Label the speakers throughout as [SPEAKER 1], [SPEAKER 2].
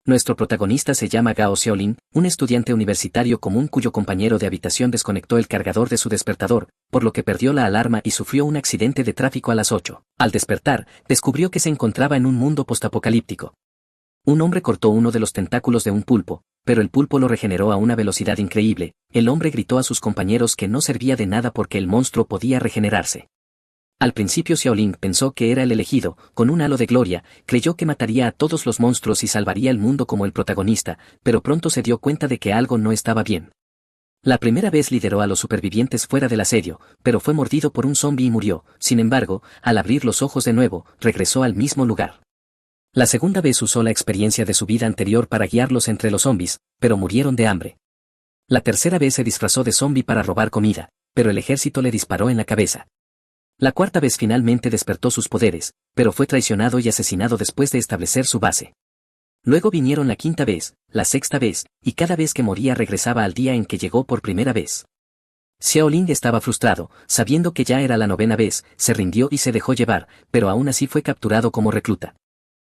[SPEAKER 1] Nuestro protagonista se llama Gao Xiaolin, un estudiante universitario común cuyo compañero de habitación desconectó el cargador de su despertador, por lo que perdió la alarma y sufrió un accidente de tráfico a las 8. Al despertar, descubrió que se encontraba en un mundo postapocalíptico. Un hombre cortó uno de los tentáculos de un pulpo, pero el pulpo lo regeneró a una velocidad increíble. El hombre gritó a sus compañeros que no servía de nada porque el monstruo podía regenerarse. Al principio Xiaolin pensó que era el elegido, con un halo de gloria, creyó que mataría a todos los monstruos y salvaría el mundo como el protagonista, pero pronto se dio cuenta de que algo no estaba bien. La primera vez lideró a los supervivientes fuera del asedio, pero fue mordido por un zombi y murió. Sin embargo, al abrir los ojos de nuevo, regresó al mismo lugar. La segunda vez usó la experiencia de su vida anterior para guiarlos entre los zombis, pero murieron de hambre. La tercera vez se disfrazó de zombi para robar comida, pero el ejército le disparó en la cabeza. La cuarta vez finalmente despertó sus poderes, pero fue traicionado y asesinado después de establecer su base. Luego vinieron la quinta vez, la sexta vez, y cada vez que moría regresaba al día en que llegó por primera vez. Xiaolin estaba frustrado, sabiendo que ya era la novena vez, se rindió y se dejó llevar, pero aún así fue capturado como recluta.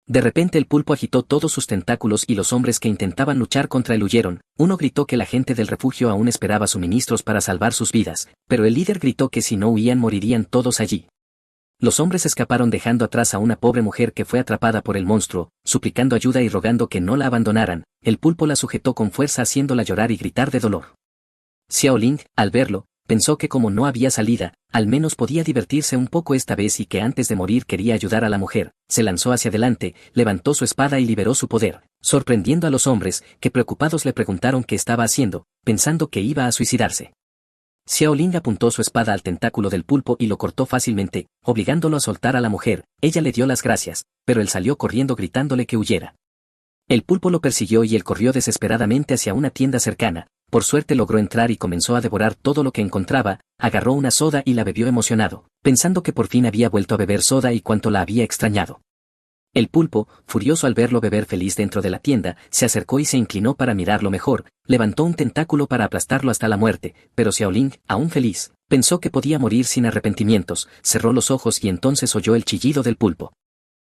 [SPEAKER 1] De repente el pulpo agitó todos sus tentáculos y los hombres que intentaban luchar contra él huyeron. Uno gritó que la gente del refugio aún esperaba suministros para salvar sus vidas, pero el líder gritó que si no huían morirían todos allí. Los hombres escaparon dejando atrás a una pobre mujer que fue atrapada por el monstruo, suplicando ayuda y rogando que no la abandonaran. El pulpo la sujetó con fuerza haciéndola llorar y gritar de dolor. Xiaolin, al verlo, pensó que como no había salida, al menos podía divertirse un poco esta vez y que antes de morir quería ayudar a la mujer. Se lanzó hacia adelante, levantó su espada y liberó su poder, sorprendiendo a los hombres, que preocupados le preguntaron qué estaba haciendo, pensando que iba a suicidarse. Xiaolin apuntó su espada al tentáculo del pulpo y lo cortó fácilmente, obligándolo a soltar a la mujer. Ella le dio las gracias, pero él salió corriendo gritándole que huyera. El pulpo lo persiguió y él corrió desesperadamente hacia una tienda cercana. Por suerte logró entrar y comenzó a devorar todo lo que encontraba, agarró una soda y la bebió emocionado, pensando que por fin había vuelto a beber soda y cuánto la había extrañado. El pulpo, furioso al verlo beber feliz dentro de la tienda, se acercó y se inclinó para mirarlo mejor, levantó un tentáculo para aplastarlo hasta la muerte, pero Xiaolin, aún feliz, pensó que podía morir sin arrepentimientos, cerró los ojos y entonces oyó el chillido del pulpo.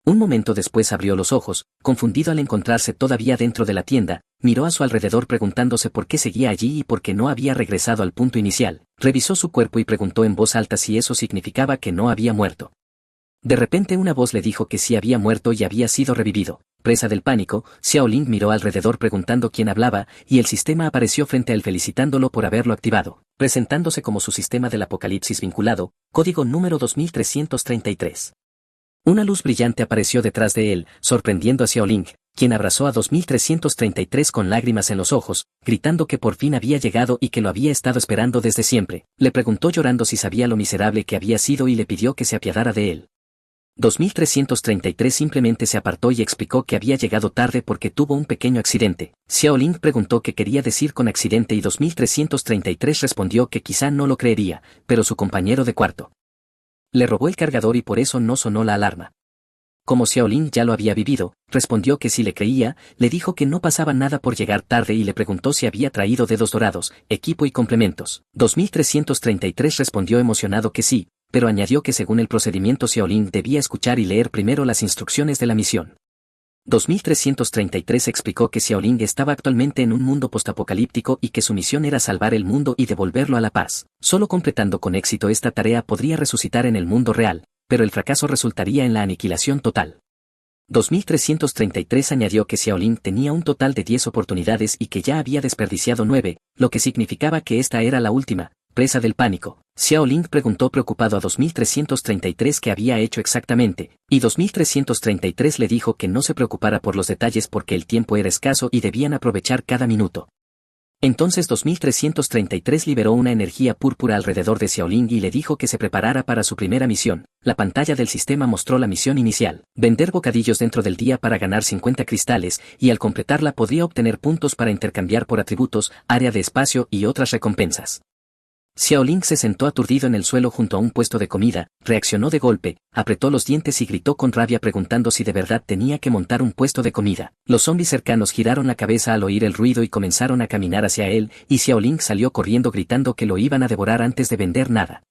[SPEAKER 1] Un momento después abrió los ojos, confundido al encontrarse todavía dentro de la tienda, miró a su alrededor preguntándose por qué seguía allí y por qué no había regresado al punto inicial, revisó su cuerpo y preguntó en voz alta si eso significaba que no había muerto. De repente una voz le dijo que sí había muerto y había sido revivido. Presa del pánico, Xiaolin miró alrededor preguntando quién hablaba, y el sistema apareció frente a él felicitándolo por haberlo activado, presentándose como su sistema del apocalipsis vinculado, código número 2333. Una luz brillante apareció detrás de él, sorprendiendo a Xiaolin, quien abrazó a 2333 con lágrimas en los ojos, gritando que por fin había llegado y que lo había estado esperando desde siempre. Le preguntó llorando si sabía lo miserable que había sido y le pidió que se apiadara de él. 2333 simplemente se apartó y explicó que había llegado tarde porque tuvo un pequeño accidente. Xiaolin preguntó qué quería decir con accidente y 2333 respondió que quizá no lo creería, pero su compañero de cuarto le robó el cargador y por eso no sonó la alarma. Como Xiaolin ya lo había vivido, respondió que si le creía, le dijo que no pasaba nada por llegar tarde y le preguntó si había traído dedos dorados, equipo y complementos. 2333 respondió emocionado que sí, pero añadió que según el procedimiento Xiaolin debía escuchar y leer primero las instrucciones de la misión. 2333 explicó que Xiaolin estaba actualmente en un mundo postapocalíptico y que su misión era salvar el mundo y devolverlo a la paz. Solo completando con éxito esta tarea podría resucitar en el mundo real, pero el fracaso resultaría en la aniquilación total. 2333 añadió que Xiaolin tenía un total de 10 oportunidades y que ya había desperdiciado 9, lo que significaba que esta era la última. Presa del pánico, Xiaolin preguntó preocupado a 2333 qué había hecho exactamente, y 2333 le dijo que no se preocupara por los detalles porque el tiempo era escaso y debían aprovechar cada minuto. Entonces 2333 liberó una energía púrpura alrededor de Xiaolin y le dijo que se preparara para su primera misión. La pantalla del sistema mostró la misión inicial: vender bocadillos dentro del día para ganar 50 cristales, y al completarla podría obtener puntos para intercambiar por atributos, área de espacio y otras recompensas. Xiaolin se sentó aturdido en el suelo junto a un puesto de comida, reaccionó de golpe, apretó los dientes y gritó con rabia preguntando si de verdad tenía que montar un puesto de comida. Los zombis cercanos giraron la cabeza al oír el ruido y comenzaron a caminar hacia él, y Xiaolin salió corriendo gritando que lo iban a devorar antes de vender nada.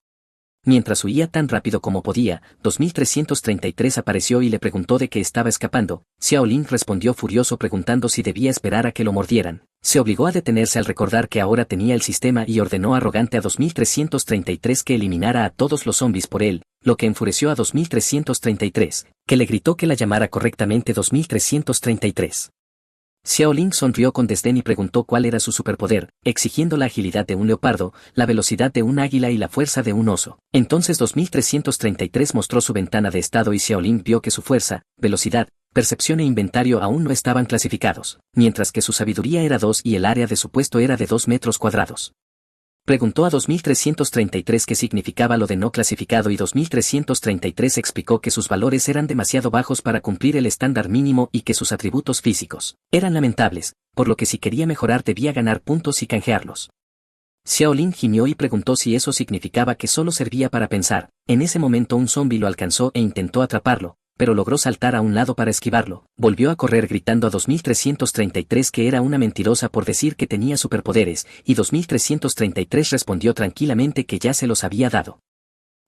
[SPEAKER 1] Mientras huía tan rápido como podía, 2333 apareció y le preguntó de qué estaba escapando. Xiao Ling respondió furioso preguntando si debía esperar a que lo mordieran. Se obligó a detenerse al recordar que ahora tenía el sistema y ordenó arrogante a 2333 que eliminara a todos los zombies por él, lo que enfureció a 2333, que le gritó que la llamara correctamente 2333. Xiao Ling sonrió con desdén y preguntó cuál era su superpoder, exigiendo la agilidad de un leopardo, la velocidad de un águila y la fuerza de un oso. Entonces 2333 mostró su ventana de estado y Xiao Ling vio que su fuerza, velocidad, percepción e inventario aún no estaban clasificados, mientras que su sabiduría era 2 y el área de su puesto era de 2 metros cuadrados. Preguntó a 2333 qué significaba lo de no clasificado y 2333 explicó que sus valores eran demasiado bajos para cumplir el estándar mínimo y que sus atributos físicos eran lamentables, por lo que si quería mejorar debía ganar puntos y canjearlos. Xiao Ling gimió y preguntó si eso significaba que solo servía para pensar. En ese momento un zombi lo alcanzó e intentó atraparlo, pero logró saltar a un lado para esquivarlo. Volvió a correr gritando a 2333 que era una mentirosa por decir que tenía superpoderes, y 2333 respondió tranquilamente que ya se los había dado.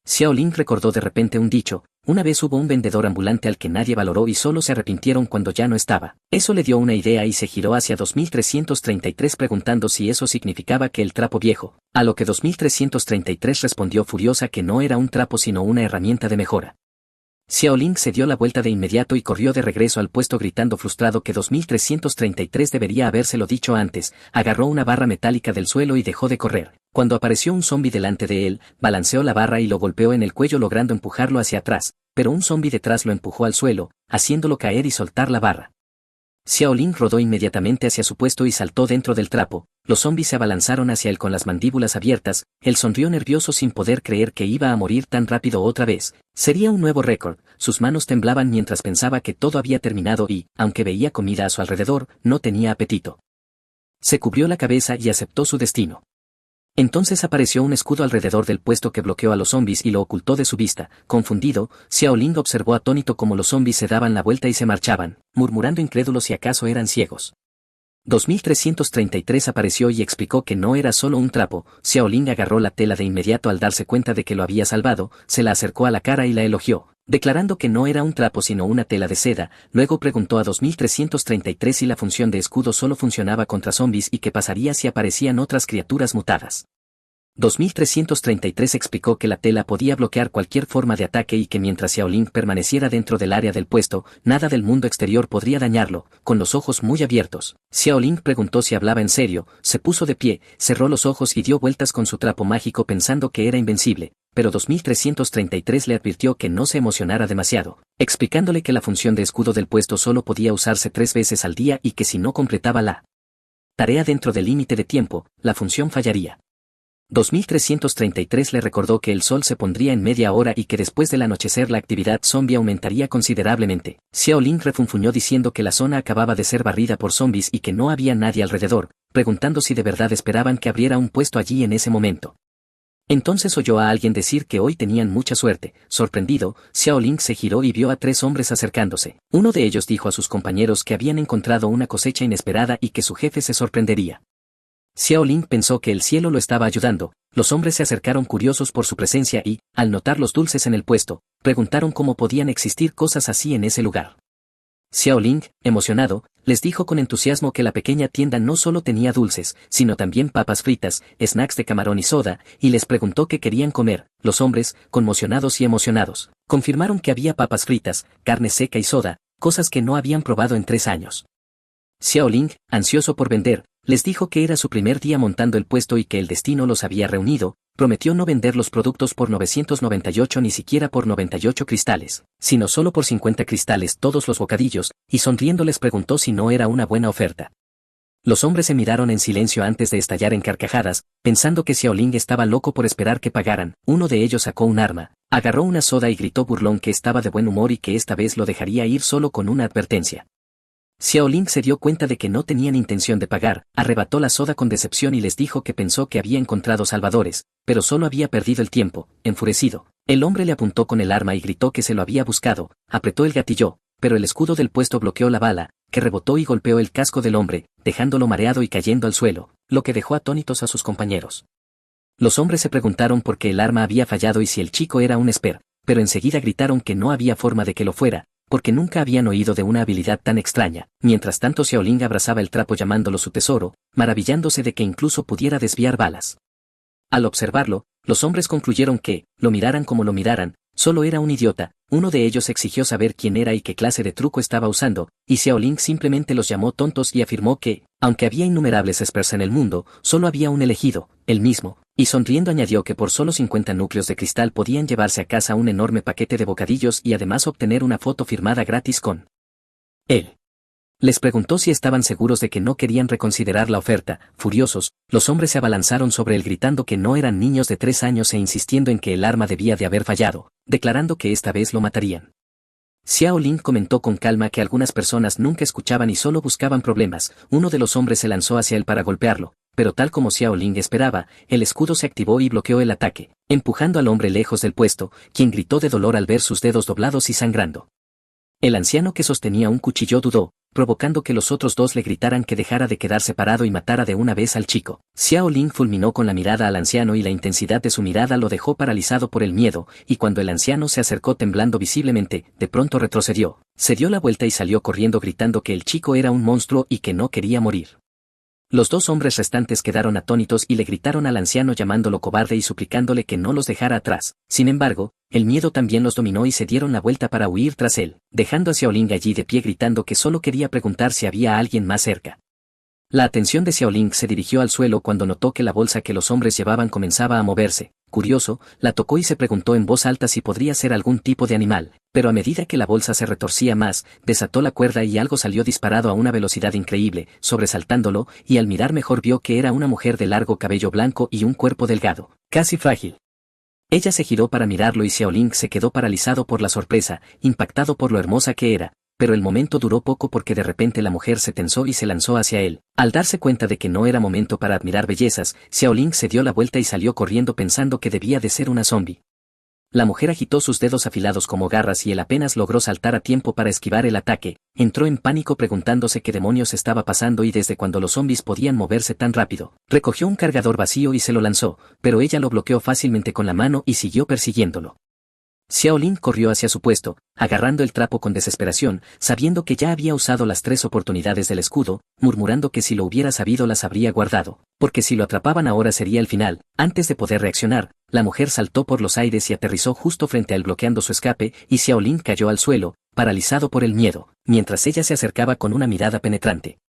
[SPEAKER 1] Xiao Ling recordó de repente un dicho: una vez hubo un vendedor ambulante al que nadie valoró y solo se arrepintieron cuando ya no estaba. Eso le dio una idea y se giró hacia 2333 preguntando si eso significaba que el trapo viejo, a lo que 2333 respondió furiosa que no era un trapo sino una herramienta de mejora. Xiao Ling se dio la vuelta de inmediato y corrió de regreso al puesto gritando frustrado que 2333 debería habérselo dicho antes. Agarró una barra metálica del suelo y dejó de correr. Cuando apareció un zombi delante de él, balanceó la barra y lo golpeó en el cuello logrando empujarlo hacia atrás, pero un zombi detrás lo empujó al suelo, haciéndolo caer y soltar la barra. Xiao Ling rodó inmediatamente hacia su puesto y saltó dentro del trapo. Los zombis se abalanzaron hacia él con las mandíbulas abiertas. Él sonrió nervioso sin poder creer que iba a morir tan rápido otra vez. Sería un nuevo récord. Sus manos temblaban mientras pensaba que todo había terminado y, aunque veía comida a su alrededor, no tenía apetito. Se cubrió la cabeza y aceptó su destino. Entonces apareció un escudo alrededor del puesto que bloqueó a los zombis y lo ocultó de su vista. Confundido, Xiao Ling observó atónito cómo los zombis se daban la vuelta y se marchaban, murmurando incrédulos si acaso eran ciegos. 2333 apareció y explicó que no era solo un trapo. Xiao Ling agarró la tela de inmediato al darse cuenta de que lo había salvado, se la acercó a la cara y la elogió, declarando que no era un trapo sino una tela de seda. Luego preguntó a 2333 si la función de escudo solo funcionaba contra zombis y qué pasaría si aparecían otras criaturas mutadas. 2333 explicó que la tela podía bloquear cualquier forma de ataque y que mientras Xiao Ling permaneciera dentro del área del puesto, nada del mundo exterior podría dañarlo. Con los ojos muy abiertos, Xiao Ling preguntó si hablaba en serio, se puso de pie, cerró los ojos y dio vueltas con su trapo mágico pensando que era invencible, pero 2333 le advirtió que no se emocionara demasiado, explicándole que la función de escudo del puesto solo podía usarse 3 veces al día y que si no completaba la tarea dentro del límite de tiempo, la función fallaría. 2333 le recordó que el sol se pondría en media hora y que después del anochecer la actividad zombie aumentaría considerablemente. Xiao Ling refunfuñó diciendo que la zona acababa de ser barrida por zombies y que no había nadie alrededor, preguntando si de verdad esperaban que abriera un puesto allí en ese momento. Entonces oyó a alguien decir que hoy tenían mucha suerte. Sorprendido, Xiao Ling se giró y vio a 3 hombres acercándose. Uno de ellos dijo a sus compañeros que habían encontrado una cosecha inesperada y que su jefe se sorprendería. Xiao Ling pensó que el cielo lo estaba ayudando. Los hombres se acercaron curiosos por su presencia y, al notar los dulces en el puesto, preguntaron cómo podían existir cosas así en ese lugar. Xiao Ling, emocionado, les dijo con entusiasmo que la pequeña tienda no solo tenía dulces, sino también papas fritas, snacks de camarón y soda, y les preguntó qué querían comer. Los hombres, conmocionados y emocionados, confirmaron que había papas fritas, carne seca y soda, cosas que no habían probado en 3 años. Xiao Ling, ansioso por vender, les dijo que era su primer día montando el puesto y que el destino los había reunido. Prometió no vender los productos por 998 ni siquiera por 98 cristales, sino solo por 50 cristales todos los bocadillos, y sonriendo les preguntó si no era una buena oferta. Los hombres se miraron en silencio antes de estallar en carcajadas, pensando que Xiao Ling estaba loco por esperar que pagaran. Uno de ellos sacó un arma, agarró una soda y gritó burlón que estaba de buen humor y que esta vez lo dejaría ir solo con una advertencia. Xiao Ling se dio cuenta de que no tenían intención de pagar, arrebató la soda con decepción y les dijo que pensó que había encontrado salvadores, pero solo había perdido el tiempo. Enfurecido, el hombre le apuntó con el arma y gritó que se lo había buscado, apretó el gatillo, pero el escudo del puesto bloqueó la bala, que rebotó y golpeó el casco del hombre, dejándolo mareado y cayendo al suelo, lo que dejó atónitos a sus compañeros. Los hombres se preguntaron por qué el arma había fallado y si el chico era un esper, pero enseguida gritaron que no había forma de que lo fuera, porque nunca habían oído de una habilidad tan extraña. Mientras tanto Xiaoling abrazaba el trapo llamándolo su tesoro, maravillándose de que incluso pudiera desviar balas. Al observarlo, los hombres concluyeron que, lo miraran como lo miraran, solo era un idiota. Uno de ellos exigió saber quién era y qué clase de truco estaba usando, y Xiaoling simplemente los llamó tontos y afirmó que, aunque había innumerables experts en el mundo, solo había un elegido, él mismo, y sonriendo añadió que por solo 50 núcleos de cristal podían llevarse a casa un enorme paquete de bocadillos y además obtener una foto firmada gratis con él. Les preguntó si estaban seguros de que no querían reconsiderar la oferta. Furiosos, los hombres se abalanzaron sobre él gritando que no eran niños de 3 años e insistiendo en que el arma debía de haber fallado, declarando que esta vez lo matarían. Xiaoling comentó con calma que algunas personas nunca escuchaban y solo buscaban problemas. Uno de los hombres se lanzó hacia él para golpearlo, pero tal como Xiaoling esperaba, el escudo se activó y bloqueó el ataque, empujando al hombre lejos del puesto, quien gritó de dolor al ver sus dedos doblados y sangrando. El anciano que sostenía un cuchillo dudó, provocando que los otros dos le gritaran que dejara de quedarse parado y matara de una vez al chico. Xiaoling fulminó con la mirada al anciano y la intensidad de su mirada lo dejó paralizado por el miedo, y cuando el anciano se acercó temblando visiblemente, de pronto retrocedió, se dio la vuelta y salió corriendo gritando que el chico era un monstruo y que no quería morir. Los dos hombres restantes quedaron atónitos y le gritaron al anciano llamándolo cobarde y suplicándole que no los dejara atrás. Sin embargo, el miedo también los dominó y se dieron la vuelta para huir tras él, dejando a Xiaoling allí de pie gritando que solo quería preguntar si había alguien más cerca. La atención de Xiaoling se dirigió al suelo cuando notó que la bolsa que los hombres llevaban comenzaba a moverse. Curioso, la tocó y se preguntó en voz alta si podría ser algún tipo de animal, pero a medida que la bolsa se retorcía más, desató la cuerda y algo salió disparado a una velocidad increíble, sobresaltándolo, y al mirar mejor vio que era una mujer de largo cabello blanco y un cuerpo delgado, casi frágil. Ella se giró para mirarlo y Xiaoling se quedó paralizado por la sorpresa, impactado por lo hermosa que era, pero el momento duró poco porque de repente la mujer se tensó y se lanzó hacia él. Al darse cuenta de que no era momento para admirar bellezas, Xiaoling se dio la vuelta y salió corriendo pensando que debía de ser una zombie. La mujer agitó sus dedos afilados como garras y él apenas logró saltar a tiempo para esquivar el ataque. Entró en pánico preguntándose qué demonios estaba pasando y desde cuándo los zombies podían moverse tan rápido. Recogió un cargador vacío y se lo lanzó, pero ella lo bloqueó fácilmente con la mano y siguió persiguiéndolo. Xiaoling corrió hacia su puesto, agarrando el trapo con desesperación, sabiendo que ya había usado las 3 oportunidades del escudo, murmurando que si lo hubiera sabido las habría guardado, porque si lo atrapaban ahora sería el final. Antes de poder reaccionar, la mujer saltó por los aires y aterrizó justo frente a él bloqueando su escape, y Xiaoling cayó al suelo, paralizado por el miedo, mientras ella se acercaba con una mirada penetrante.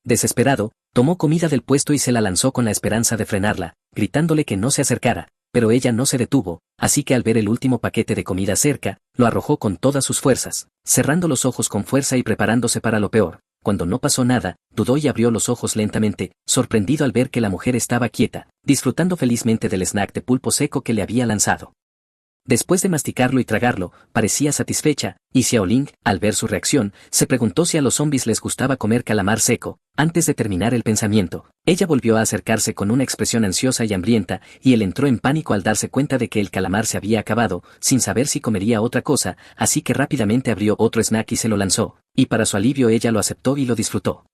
[SPEAKER 1] Desesperado, tomó comida del puesto y se la lanzó con la esperanza de frenarla, gritándole que no se acercara, pero ella no se detuvo, así que al ver el último paquete de comida cerca, lo arrojó con todas sus fuerzas, cerrando los ojos con fuerza y preparándose para lo peor. Cuando no pasó nada, dudó y abrió los ojos lentamente, sorprendido al ver que la mujer estaba quieta, disfrutando felizmente del snack de pulpo seco que le había lanzado. Después de masticarlo y tragarlo, parecía satisfecha, y Xiaoling, al ver su reacción, se preguntó si a los zombies les gustaba comer calamar seco. Antes de terminar el pensamiento, ella volvió a acercarse con una expresión ansiosa y hambrienta, y él entró en pánico al darse cuenta de que el calamar se había acabado, sin saber si comería otra cosa, así que rápidamente abrió otro snack y se lo lanzó, y para su alivio ella lo aceptó y lo disfrutó.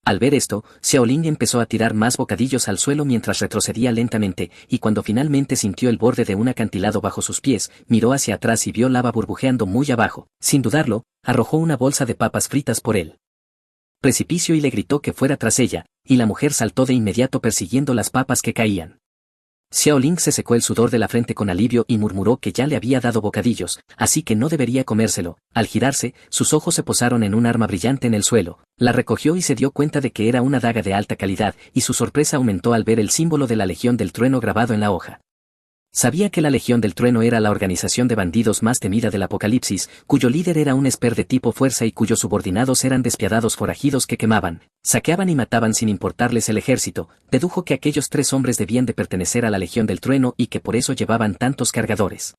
[SPEAKER 1] Al ver esto, Xiaoling empezó a tirar más bocadillos al suelo mientras retrocedía lentamente, y cuando finalmente sintió el borde de un acantilado bajo sus pies, miró hacia atrás y vio lava burbujeando muy abajo. Sin dudarlo, arrojó una bolsa de papas fritas por el precipicio y le gritó que fuera tras ella, y la mujer saltó de inmediato persiguiendo las papas que caían. Xiaoling se secó el sudor de la frente con alivio y murmuró que ya le había dado bocadillos, así que no debería comérselo. Al girarse, sus ojos se posaron en un arma brillante en el suelo, la recogió y se dio cuenta de que era una daga de alta calidad, y su sorpresa aumentó al ver el símbolo de la Legión del Trueno grabado en la hoja. Sabía que la Legión del Trueno era la organización de bandidos más temida del apocalipsis, cuyo líder era un esper de tipo fuerza y cuyos subordinados eran despiadados forajidos que quemaban, saqueaban y mataban sin importarles el ejército. Dedujo que aquellos 3 hombres debían de pertenecer a la Legión del Trueno y que por eso llevaban tantos cargadores.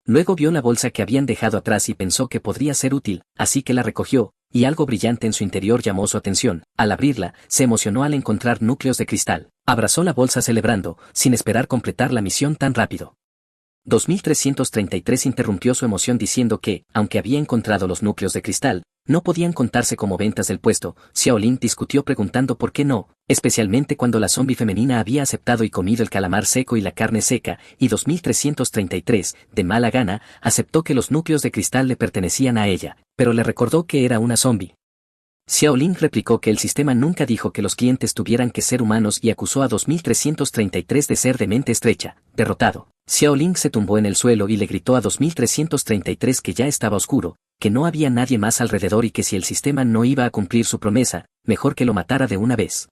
[SPEAKER 1] Luego vio la bolsa que habían dejado atrás y pensó que podría ser útil, así que la recogió, y algo brillante en su interior llamó su atención. Al abrirla, se emocionó al encontrar núcleos de cristal. Abrazó la bolsa celebrando, sin esperar completar la misión tan rápido. 2333 interrumpió su emoción diciendo que, aunque había encontrado los núcleos de cristal, no podían contarse como ventas del puesto. Xiaolin discutió preguntando por qué no, especialmente cuando la zombie femenina había aceptado y comido el calamar seco y la carne seca, y 2333, de mala gana, aceptó que los núcleos de cristal le pertenecían a ella, pero le recordó que era una zombie. Xiaolin replicó que el sistema nunca dijo que los clientes tuvieran que ser humanos y acusó a 2333 de ser de mente estrecha. Derrotado, Xiaolin se tumbó en el suelo y le gritó a 2333 que ya estaba oscuro, que no había nadie más alrededor y que si el sistema no iba a cumplir su promesa, mejor que lo matara de una vez.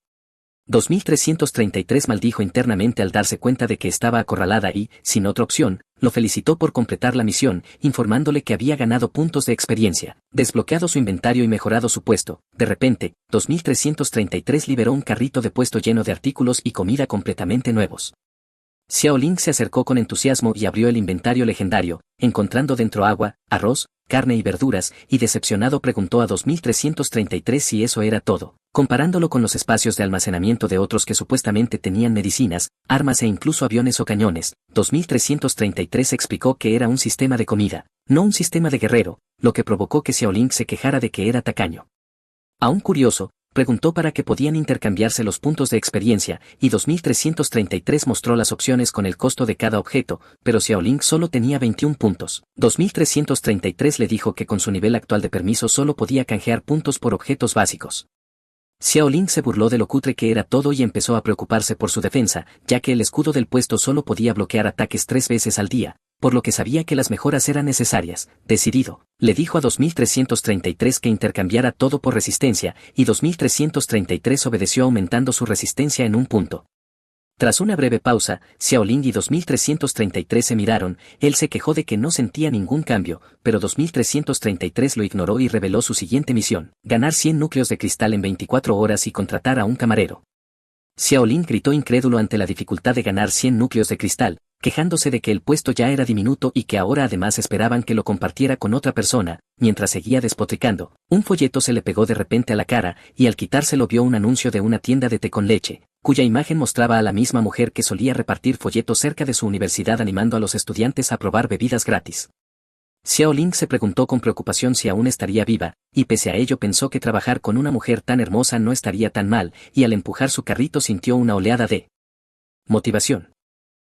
[SPEAKER 1] 2333 maldijo internamente al darse cuenta de que estaba acorralada y, sin otra opción, lo felicitó por completar la misión, informándole que había ganado puntos de experiencia, desbloqueado su inventario y mejorado su puesto. De repente, 2333 liberó un carrito de puesto lleno de artículos y comida completamente nuevos. Xiaolin se acercó con entusiasmo y abrió el inventario legendario, encontrando dentro agua, arroz, carne y verduras, y decepcionado preguntó a 2333 si eso era todo, comparándolo con los espacios de almacenamiento de otros que supuestamente tenían medicinas, armas e incluso aviones o cañones. 2333 explicó que era un sistema de comida, no un sistema de guerrero, lo que provocó que Xiaolin se quejara de que era tacaño. Aún curioso, preguntó para qué podían intercambiarse los puntos de experiencia, y 2333 mostró las opciones con el costo de cada objeto, pero Xiaolin solo tenía 21 puntos. 2333 le dijo que con su nivel actual de permiso solo podía canjear puntos por objetos básicos. Xiaolin se burló de lo cutre que era todo y empezó a preocuparse por su defensa, ya que el escudo del puesto solo podía bloquear ataques 3 veces al día, por lo que sabía que las mejoras eran necesarias. Decidido, le dijo a 2333 que intercambiara todo por resistencia, y 2333 obedeció aumentando su resistencia en un punto. Tras una breve pausa, Xiaolin y 2333 se miraron. Él se quejó de que no sentía ningún cambio, pero 2333 lo ignoró y reveló su siguiente misión: ganar 100 núcleos de cristal en 24 horas y contratar a un camarero. Xiaolin gritó incrédulo ante la dificultad de ganar 100 núcleos de cristal, quejándose de que el puesto ya era diminuto y que ahora además esperaban que lo compartiera con otra persona. Mientras seguía despotricando, un folleto se le pegó de repente a la cara, y al quitárselo vio un anuncio de una tienda de té con leche, cuya imagen mostraba a la misma mujer que solía repartir folletos cerca de su universidad animando a los estudiantes a probar bebidas gratis. Xiaolin se preguntó con preocupación si aún estaría viva, y pese a ello pensó que trabajar con una mujer tan hermosa no estaría tan mal, y al empujar su carrito sintió una oleada de motivación.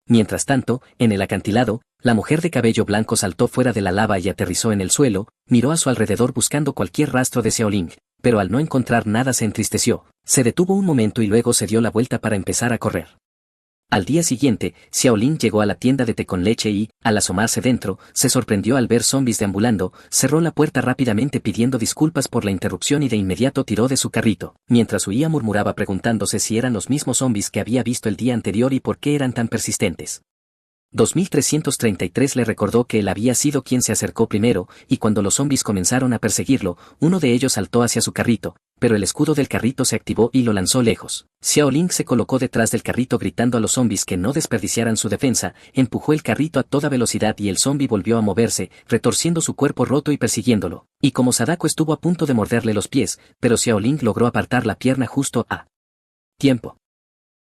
[SPEAKER 1] Mientras tanto, en el acantilado, la mujer de cabello blanco saltó fuera de la lava y aterrizó en el suelo, miró a su alrededor buscando cualquier rastro de Xiaolin, pero al no encontrar nada se entristeció, se detuvo un momento y luego se dio la vuelta para empezar a correr. Al día siguiente, Xiaolin llegó a la tienda de té con leche y, al asomarse dentro, se sorprendió al ver zombis deambulando. Cerró la puerta rápidamente pidiendo disculpas por la interrupción y de inmediato tiró de su carrito. Mientras huía murmuraba preguntándose si eran los mismos zombis que había visto el día anterior y por qué eran tan persistentes. 2333 le recordó que él había sido quien se acercó primero, y cuando los zombis comenzaron a perseguirlo, uno de ellos saltó hacia su carrito, pero el escudo del carrito se activó y lo lanzó lejos. Xiaolin se colocó detrás del carrito gritando a los zombis que no desperdiciaran su defensa, empujó el carrito a toda velocidad y el zombi volvió a moverse, retorciendo su cuerpo roto y persiguiéndolo, y como Sadako estuvo a punto de morderle los pies, pero Xiaolin logró apartar la pierna justo a tiempo.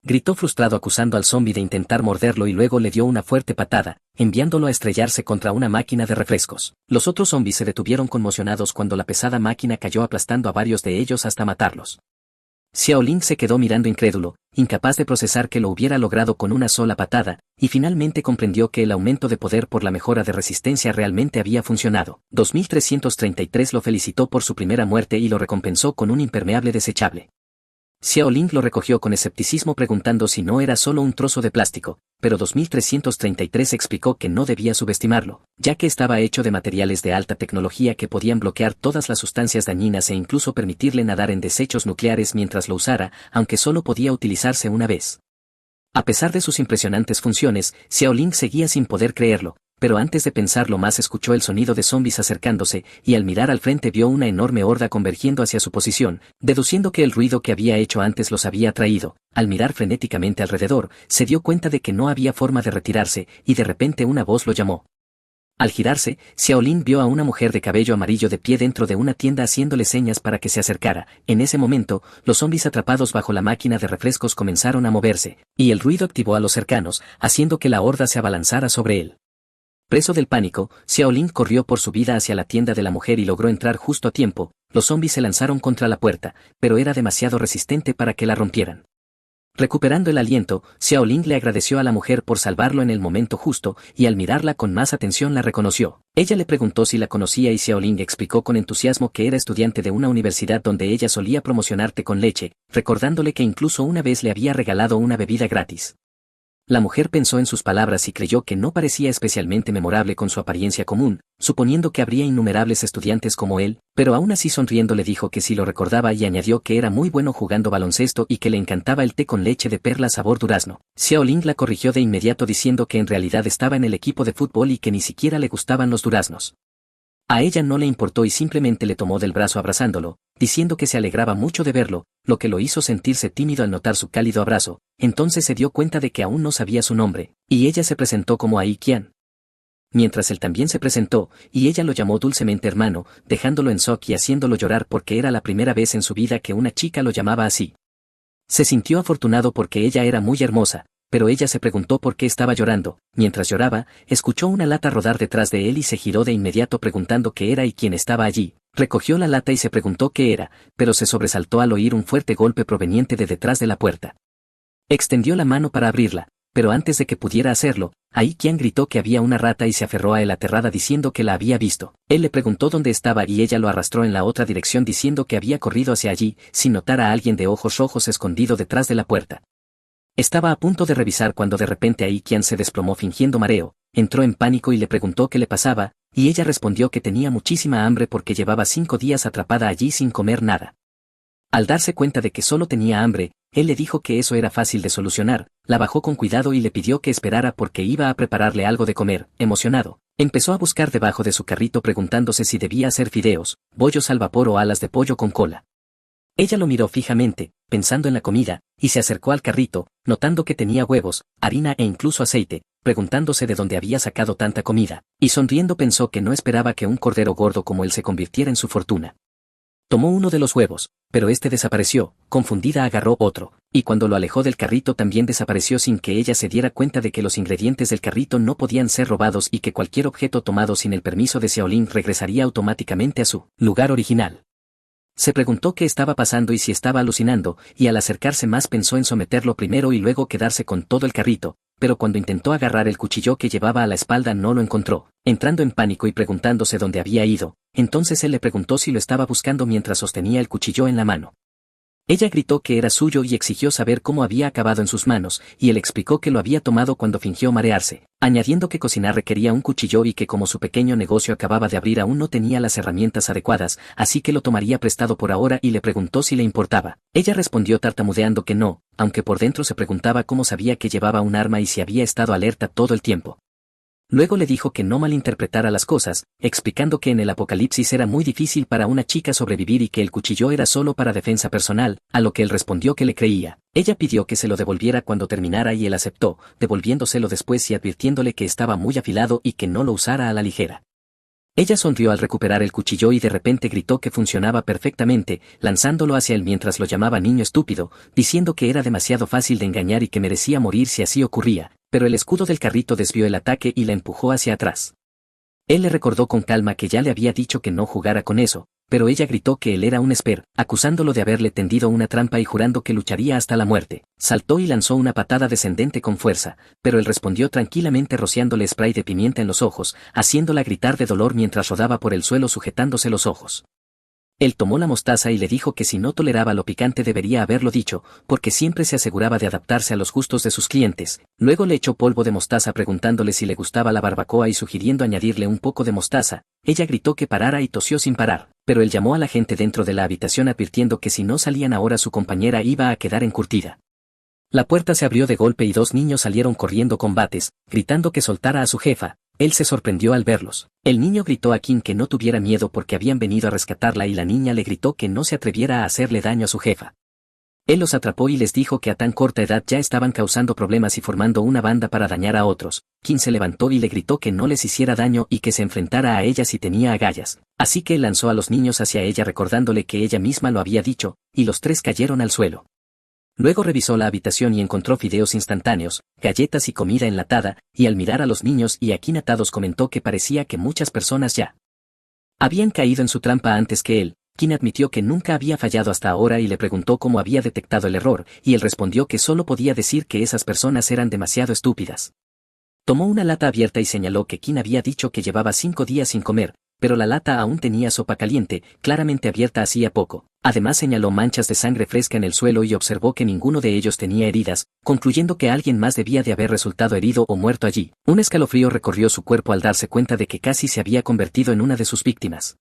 [SPEAKER 1] Gritó frustrado acusando al zombi de intentar morderlo y luego le dio una fuerte patada, enviándolo a estrellarse contra una máquina de refrescos. Los otros zombis se detuvieron conmocionados cuando la pesada máquina cayó aplastando a varios de ellos hasta matarlos. Xiaolin se quedó mirando incrédulo, incapaz de procesar que lo hubiera logrado con una sola patada, y finalmente comprendió que el aumento de poder por la mejora de resistencia realmente había funcionado. 2333 lo felicitó por su primera muerte y lo recompensó con un impermeable desechable. Xiaolin lo recogió con escepticismo preguntando si no era solo un trozo de plástico, pero 2333 explicó que no debía subestimarlo, ya que estaba hecho de materiales de alta tecnología que podían bloquear todas las sustancias dañinas e incluso permitirle nadar en desechos nucleares mientras lo usara, aunque solo podía utilizarse una vez. A pesar de sus impresionantes funciones, Xiaolin seguía sin poder creerlo, pero antes de pensarlo más escuchó el sonido de zombis acercándose, y al mirar al frente vio una enorme horda convergiendo hacia su posición, deduciendo que el ruido que había hecho antes los había atraído. Al mirar frenéticamente alrededor, se dio cuenta de que no había forma de retirarse, y de repente una voz lo llamó. Al girarse, Xiaolin vio a una mujer de cabello amarillo de pie dentro de una tienda haciéndole señas para que se acercara. En ese momento, los zombis atrapados bajo la máquina de refrescos comenzaron a moverse, y el ruido activó a los cercanos, haciendo que la horda se abalanzara sobre él. Preso del pánico, Xiaolin corrió por su vida hacia la tienda de la mujer y logró entrar justo a tiempo. Los zombies se lanzaron contra la puerta, pero era demasiado resistente para que la rompieran. Recuperando el aliento, Xiaolin le agradeció a la mujer por salvarlo en el momento justo, y al mirarla con más atención la reconoció. Ella le preguntó si la conocía y Xiaolin explicó con entusiasmo que era estudiante de una universidad donde ella solía promocionar té con leche, recordándole que incluso una vez le había regalado una bebida gratis. La mujer pensó en sus palabras y creyó que no parecía especialmente memorable con su apariencia común, suponiendo que habría innumerables estudiantes como él, pero aún así sonriendo le dijo que sí lo recordaba y añadió que era muy bueno jugando baloncesto y que le encantaba el té con leche de perla sabor durazno. Xiaolin la corrigió de inmediato diciendo que en realidad estaba en el equipo de fútbol y que ni siquiera le gustaban los duraznos. A ella no le importó y simplemente le tomó del brazo abrazándolo, diciendo que se alegraba mucho de verlo, lo que lo hizo sentirse tímido al notar su cálido abrazo. Entonces se dio cuenta de que aún no sabía su nombre, y ella se presentó como Ai Qian. Mientras él también se presentó, y ella lo llamó dulcemente hermano, dejándolo en shock y haciéndolo llorar porque era la primera vez en su vida que una chica lo llamaba así. Se sintió afortunado porque ella era muy hermosa, pero ella se preguntó por qué estaba llorando. Mientras lloraba, escuchó una lata rodar detrás de él y se giró de inmediato preguntando qué era y quién estaba allí. Recogió la lata y se preguntó qué era, pero se sobresaltó al oír un fuerte golpe proveniente de detrás de la puerta. Extendió la mano para abrirla, pero antes de que pudiera hacerlo, Ai Qian gritó que había una rata y se aferró a él aterrada diciendo que la había visto. Él le preguntó dónde estaba y ella lo arrastró en la otra dirección diciendo que había corrido hacia allí, sin notar a alguien de ojos rojos escondido detrás de la puerta. Estaba a punto de revisar cuando de repente Ai Qian se desplomó fingiendo mareo, entró en pánico y le preguntó qué le pasaba, y ella respondió que tenía muchísima hambre porque llevaba 5 días atrapada allí sin comer nada. Al darse cuenta de que solo tenía hambre, él le dijo que eso era fácil de solucionar, la bajó con cuidado y le pidió que esperara porque iba a prepararle algo de comer. Emocionado, empezó a buscar debajo de su carrito preguntándose si debía hacer fideos, bollos al vapor o alas de pollo con cola. Ella lo miró fijamente, pensando en la comida, y se acercó al carrito, notando que tenía huevos, harina e incluso aceite, preguntándose de dónde había sacado tanta comida, y sonriendo pensó que no esperaba que un cordero gordo como él se convirtiera en su fortuna. Tomó uno de los huevos, pero este desapareció, confundida agarró otro, y cuando lo alejó del carrito también desapareció sin que ella se diera cuenta de que los ingredientes del carrito no podían ser robados y que cualquier objeto tomado sin el permiso de Xiaolin regresaría automáticamente a su lugar original. Se preguntó qué estaba pasando y si estaba alucinando, y al acercarse más pensó en someterlo primero y luego quedarse con todo el carrito, pero cuando intentó agarrar el cuchillo que llevaba a la espalda no lo encontró, entrando en pánico y preguntándose dónde había ido. Entonces él le preguntó si lo estaba buscando mientras sostenía el cuchillo en la mano. Ella gritó que era suyo y exigió saber cómo había acabado en sus manos, y él explicó que lo había tomado cuando fingió marearse, añadiendo que cocinar requería un cuchillo y que como su pequeño negocio acababa de abrir aún no tenía las herramientas adecuadas, así que lo tomaría prestado por ahora y le preguntó si le importaba. Ella respondió tartamudeando que no, aunque por dentro se preguntaba cómo sabía que llevaba un arma y si había estado alerta todo el tiempo. Luego le dijo que no malinterpretara las cosas, explicando que en el apocalipsis era muy difícil para una chica sobrevivir y que el cuchillo era solo para defensa personal, a lo que él respondió que le creía. Ella pidió que se lo devolviera cuando terminara y él aceptó, devolviéndoselo después y advirtiéndole que estaba muy afilado y que no lo usara a la ligera. Ella sonrió al recuperar el cuchillo y de repente gritó que funcionaba perfectamente, lanzándolo hacia él mientras lo llamaba niño estúpido, diciendo que era demasiado fácil de engañar y que merecía morir si así ocurría, pero el escudo del carrito desvió el ataque y la empujó hacia atrás. Él le recordó con calma que ya le había dicho que no jugara con eso, pero ella gritó que él era un esper, acusándolo de haberle tendido una trampa y jurando que lucharía hasta la muerte. Saltó y lanzó una patada descendente con fuerza, pero él respondió tranquilamente rociándole spray de pimienta en los ojos, haciéndola gritar de dolor mientras rodaba por el suelo sujetándose los ojos. Él tomó la mostaza y le dijo que si no toleraba lo picante debería haberlo dicho, porque siempre se aseguraba de adaptarse a los gustos de sus clientes. Luego le echó polvo de mostaza preguntándole si le gustaba la barbacoa y sugiriendo añadirle un poco de mostaza. Ella gritó que parara y tosió sin parar, pero él llamó a la gente dentro de la habitación advirtiendo que si no salían ahora su compañera iba a quedar encurtida. La puerta se abrió de golpe y 2 niños salieron corriendo con bates, gritando que soltara a su jefa. Él se sorprendió al verlos. El niño gritó a Kim que no tuviera miedo porque habían venido a rescatarla y la niña le gritó que no se atreviera a hacerle daño a su jefa. Él los atrapó y les dijo que a tan corta edad ya estaban causando problemas y formando una banda para dañar a otros. Kim se levantó y le gritó que no les hiciera daño y que se enfrentara a ella si tenía agallas. Así que él lanzó a los niños hacia ella recordándole que ella misma lo había dicho, y los 3 cayeron al suelo. Luego revisó la habitación y encontró fideos instantáneos, galletas y comida enlatada, y al mirar a los niños y a Kim atados comentó que parecía que muchas personas ya habían caído en su trampa antes que él. Kim admitió que nunca había fallado hasta ahora y le preguntó cómo había detectado el error, y él respondió que solo podía decir que esas personas eran demasiado estúpidas. Tomó una lata abierta y señaló que Kim había dicho que llevaba 5 días sin comer, pero la lata aún tenía sopa caliente, claramente abierta hacía poco. Además señaló manchas de sangre fresca en el suelo y observó que ninguno de ellos tenía heridas, concluyendo que alguien más debía de haber resultado herido o muerto allí. Un escalofrío recorrió su cuerpo al darse cuenta de que casi se había convertido en una de sus víctimas.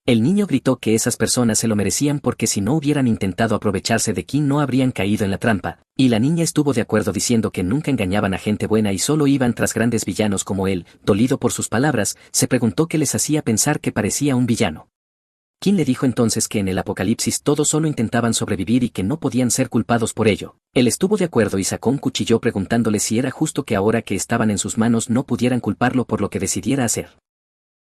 [SPEAKER 1] El niño gritó que esas personas se lo merecían porque si no hubieran intentado aprovecharse de Kim no habrían caído en la trampa, y la niña estuvo de acuerdo diciendo que nunca engañaban a gente buena y solo iban tras grandes villanos como él. Dolido por sus palabras, se preguntó qué les hacía pensar que parecía un villano. Kim le dijo entonces que en el apocalipsis todos solo intentaban sobrevivir y que no podían ser culpados por ello. Él estuvo de acuerdo y sacó un cuchillo preguntándole si era justo que ahora que estaban en sus manos no pudieran culparlo por lo que decidiera hacer.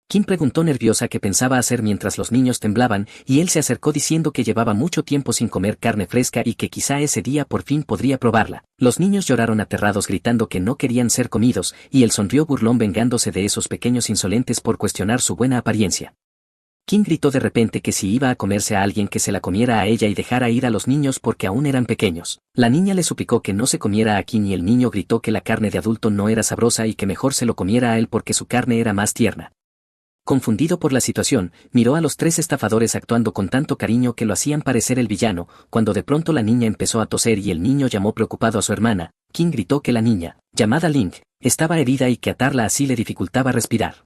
[SPEAKER 1] Kim preguntó nerviosa qué pensaba hacer mientras los niños temblaban, y él se acercó diciendo que llevaba mucho tiempo sin comer carne fresca y que quizá ese día por fin podría probarla. Los niños lloraron aterrados gritando que no querían ser comidos, y él sonrió burlón vengándose de esos pequeños insolentes por cuestionar su buena apariencia. Kim gritó de repente que si iba a comerse a alguien que se la comiera a ella y dejara ir a los niños porque aún eran pequeños. La niña le suplicó que no se comiera a Kim y el niño gritó que la carne de adulto no era sabrosa y que mejor se lo comiera a él porque su carne era más tierna. Confundido por la situación, miró a los 3 estafadores actuando con tanto cariño que lo hacían parecer el villano, cuando de pronto la niña empezó a toser y el niño llamó preocupado a su hermana. Kim gritó que la niña, llamada Link, estaba herida y que atarla así le dificultaba respirar.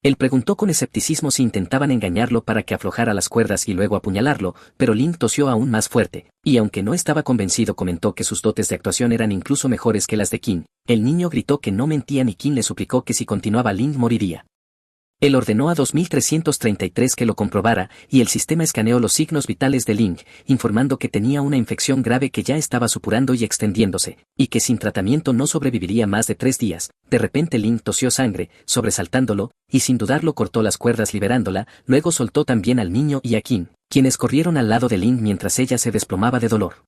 [SPEAKER 1] Él preguntó con escepticismo si intentaban engañarlo para que aflojara las cuerdas y luego apuñalarlo, pero Link tosió aún más fuerte, y aunque no estaba convencido comentó que sus dotes de actuación eran incluso mejores que las de Kim. El niño gritó que no mentían y Kim le suplicó que si continuaba Link moriría. Él ordenó a 2333 que lo comprobara, y el sistema escaneó los signos vitales de Link, informando que tenía una infección grave que ya estaba supurando y extendiéndose, y que sin tratamiento no sobreviviría más de 3 días. De repente Link tosió sangre, sobresaltándolo, y sin dudarlo cortó las cuerdas liberándola, luego soltó también al niño y a Kim, quienes corrieron al lado de Link mientras ella se desplomaba de dolor.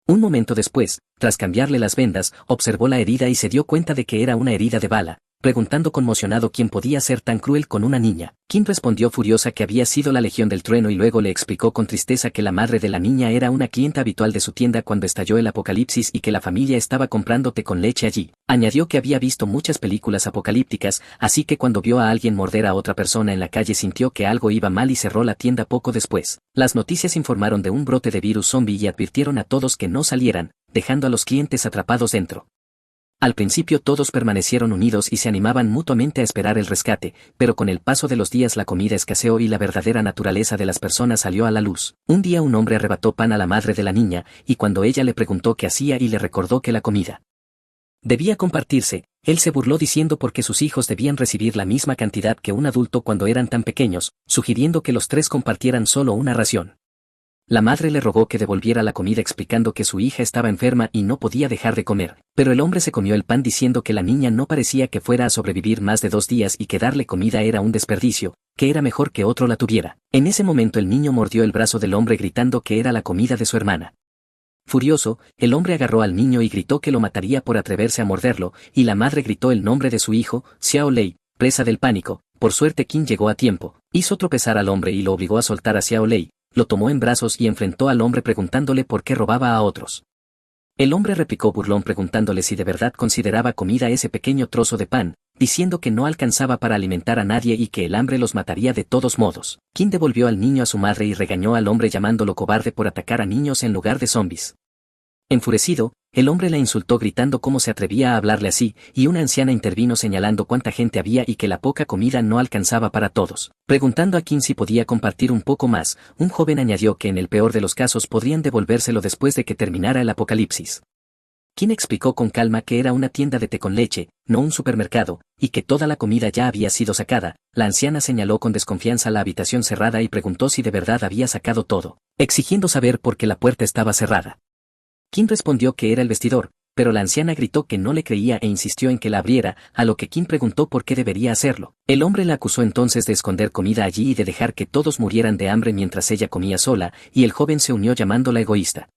[SPEAKER 1] Un momento después, tras cambiarle las vendas, observó la herida y se dio cuenta de que era una herida de bala, preguntando conmocionado quién podía ser tan cruel con una niña. Kim respondió furiosa que había sido la Legión del Trueno y luego le explicó con tristeza que la madre de la niña era una clienta habitual de su tienda cuando estalló el apocalipsis y que la familia estaba comprando té con leche allí. Añadió que había visto muchas películas apocalípticas, así que cuando vio a alguien morder a otra persona en la calle sintió que algo iba mal y cerró la tienda poco después. Las noticias informaron de un brote de virus zombie y advirtieron a todos que no salieran, dejando a los clientes atrapados dentro. Al principio todos permanecieron unidos y se animaban mutuamente a esperar el rescate, pero con el paso de los días la comida escaseó y la verdadera naturaleza de las personas salió a la luz. Un día un hombre arrebató pan a la madre de la niña, y cuando ella le preguntó qué hacía y le recordó que la comida debía compartirse, él se burló diciendo porque sus hijos debían recibir la misma cantidad que un adulto cuando eran tan pequeños, sugiriendo que los 3 compartieran solo una ración. La madre le rogó que devolviera la comida explicando que su hija estaba enferma y no podía dejar de comer, pero el hombre se comió el pan diciendo que la niña no parecía que fuera a sobrevivir más de 2 días y que darle comida era un desperdicio, que era mejor que otro la tuviera. En ese momento el niño mordió el brazo del hombre gritando que era la comida de su hermana. Furioso, el hombre agarró al niño y gritó que lo mataría por atreverse a morderlo, y la madre gritó el nombre de su hijo, Xiao Lei, presa del pánico. Por suerte Kim llegó a tiempo, hizo tropezar al hombre y lo obligó a soltar a Xiao Lei. Lo tomó en brazos y enfrentó al hombre preguntándole por qué robaba a otros. El hombre replicó burlón preguntándole si de verdad consideraba comida ese pequeño trozo de pan, diciendo que no alcanzaba para alimentar a nadie y que el hambre los mataría de todos modos. Kim devolvió al niño a su madre y regañó al hombre llamándolo cobarde por atacar a niños en lugar de zombies. Enfurecido, el hombre la insultó gritando cómo se atrevía a hablarle así, y una anciana intervino señalando cuánta gente había y que la poca comida no alcanzaba para todos. Preguntando a Kim si podía compartir un poco más, un joven añadió que en el peor de los casos podrían devolvérselo después de que terminara el apocalipsis. Kim explicó con calma que era una tienda de té con leche, no un supermercado, y que toda la comida ya había sido sacada. La anciana señaló con desconfianza la habitación cerrada y preguntó si de verdad había sacado todo, exigiendo saber por qué la puerta estaba cerrada. Kim respondió que era el vestidor, pero la anciana gritó que no le creía e insistió en que la abriera, a lo que Kim preguntó por qué debería hacerlo. El hombre la acusó entonces de esconder comida allí y de dejar que todos murieran de hambre mientras ella comía sola, y el joven se unió llamándola egoísta.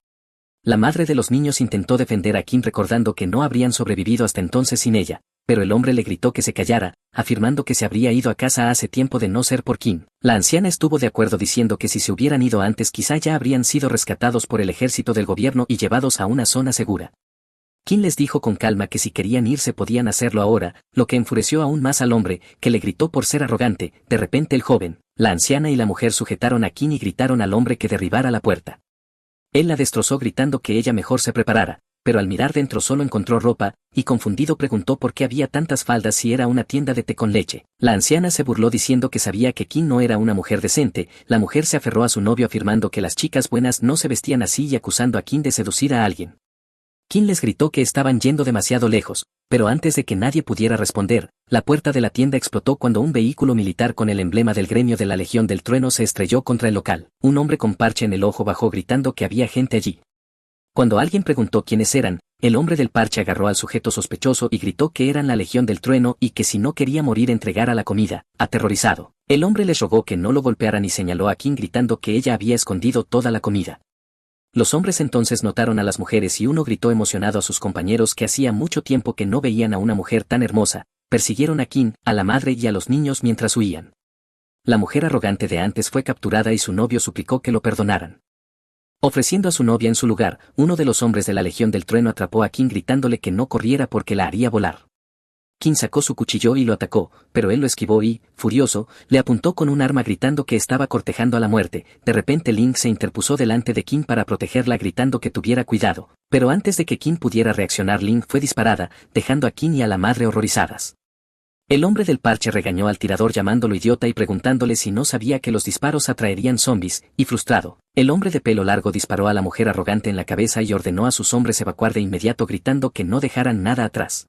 [SPEAKER 1] La madre de los niños intentó defender a Kim recordando que no habrían sobrevivido hasta entonces sin ella, pero el hombre le gritó que se callara, afirmando que se habría ido a casa hace tiempo de no ser por Kim. La anciana estuvo de acuerdo diciendo que si se hubieran ido antes quizá ya habrían sido rescatados por el ejército del gobierno y llevados a una zona segura. Kim les dijo con calma que si querían irse podían hacerlo ahora, lo que enfureció aún más al hombre, que le gritó por ser arrogante. De repente el joven, la anciana y la mujer sujetaron a Kim y gritaron al hombre que derribara la puerta. Él la destrozó gritando que ella mejor se preparara, pero al mirar dentro solo encontró ropa, y confundido preguntó por qué había tantas faldas si era una tienda de té con leche. La anciana se burló diciendo que sabía que Kim no era una mujer decente. La mujer se aferró a su novio afirmando que las chicas buenas no se vestían así y acusando a Kim de seducir a alguien. Kim les gritó que estaban yendo demasiado lejos, pero antes de que nadie pudiera responder, la puerta de la tienda explotó cuando un vehículo militar con el emblema del gremio de la Legión del Trueno se estrelló contra el local. Un hombre con parche en el ojo bajó gritando que había gente allí. Cuando alguien preguntó quiénes eran, el hombre del parche agarró al sujeto sospechoso y gritó que eran la Legión del Trueno y que si no quería morir entregara la comida. Aterrorizado, el hombre les rogó que no lo golpearan y señaló a Kim gritando que ella había escondido toda la comida. Los hombres entonces notaron a las mujeres y uno gritó emocionado a sus compañeros que hacía mucho tiempo que no veían a una mujer tan hermosa. Persiguieron a Kim, a la madre y a los niños mientras huían. La mujer arrogante de antes fue capturada y su novio suplicó que lo perdonaran. Ofreciendo a su novia en su lugar, uno de los hombres de la Legión del Trueno atrapó a Kim gritándole que no corriera porque la haría volar. Kim sacó su cuchillo y lo atacó, pero él lo esquivó y, furioso, le apuntó con un arma gritando que estaba cortejando a la muerte. De repente Link se interpuso delante de Kim para protegerla gritando que tuviera cuidado, pero antes de que Kim pudiera reaccionar Link fue disparada, dejando a Kim y a la madre horrorizadas. El hombre del parche regañó al tirador llamándolo idiota y preguntándole si no sabía que los disparos atraerían zombies, y frustrado, el hombre de pelo largo disparó a la mujer arrogante en la cabeza y ordenó a sus hombres evacuar de inmediato gritando que no dejaran nada atrás.